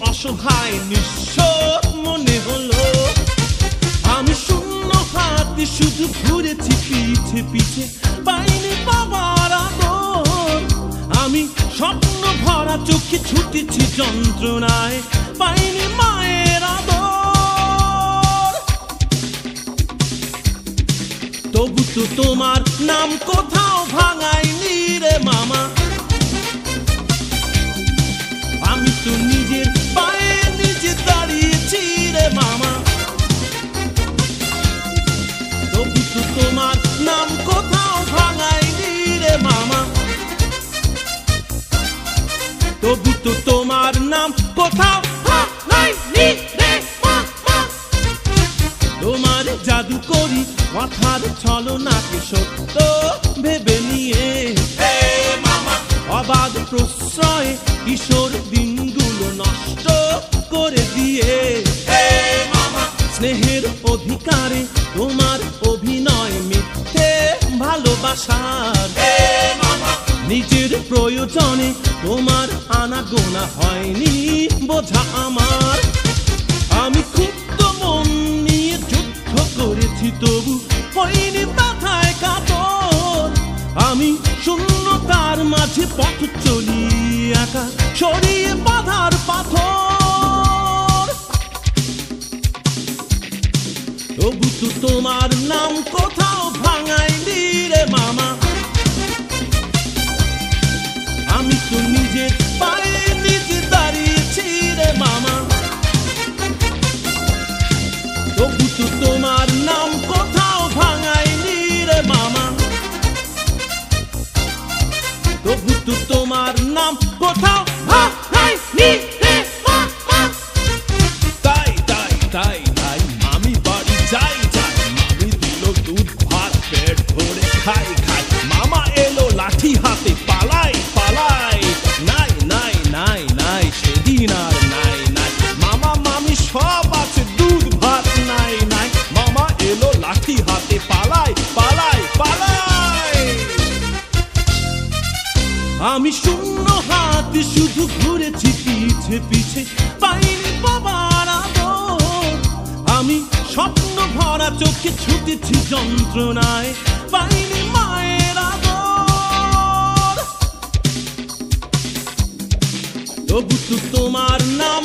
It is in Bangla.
অসহায় নিঃস্ব মনে হলো। আমি শূন্য হাতে শুধু ঘুরেছি পিছে পিছে, পাইনি বাবার আদর। আমি স্বপ্ন ভরা চোখে ছুটেছি যন্ত্রণায়, পাইনি মায়ের আদর। তবু তো তোমার নাম কোথাও ভাঙায়নি রে মামা। আমি তো নিজের পায়ে নিজে দাঁড়িয়েছি রে মামা। তবু তো তোমার নাম কোথাও ভাঙায়নি রে মামা। তবু তো তোমার নাম কোথাও ভাঙায়নি রে মামা। তোমার জাদু করি কথার ছলনাকে সত্য ভেবে নিয়ে, অবাধ প্রশ্রয়ে কিশোর দিনগুলো নষ্ট করে দিয়ে, স্নেহের অধিকারে তোমার অভিনয় মিথ্যে ভালোবাসার, নিজের প্রয়োজনে তোমার আনাগোনা হয়নি বোঝা আমার। আমি ক্ষুব্ধ মন নিয়ে যুদ্ধ করেছি তবু হয়নি ব্যথায় কাতর। আমি শূন্যতার মাঝে পথ চলি একা, সরিয়ে বাধার পাথর। তবু তো তোমার নাম কোথাও ভাঙায়নি রে মামা। আমি তো নিজের পায়ে নিজে দাঁড়িয়েছি রে মামা। তবু তো তোমার নাম কোথাও ভাঙায়নি রে মামা। তবু তো তোমার নাম কোথাও ভাঙায়নি রে মামা। তাই তাই তাই তাই আমি বাড়ি যাই যাই, মামি দিল দুধ ভাত পেট ভরে খাই খাই। মামা এলো লাঠি হাতে পালাই পালাই, নাই নাই নাই নাই সেদিন আর নাই নাই। মামা মামি সব আছে দুধ ভাত নাই নাই। মামা এলো লাঠি হাতে পালাই পালাই পালাই। আমি শূন্য হাতে শুধু ঘুরেছি পিছে পিছে, পাইনি বাবার আদর। আমি স্বপ্ন ভরা চোখে ছুটেছি যন্ত্রণায়, পাইনি মায়ের আদর। তবু তো তোমার নাম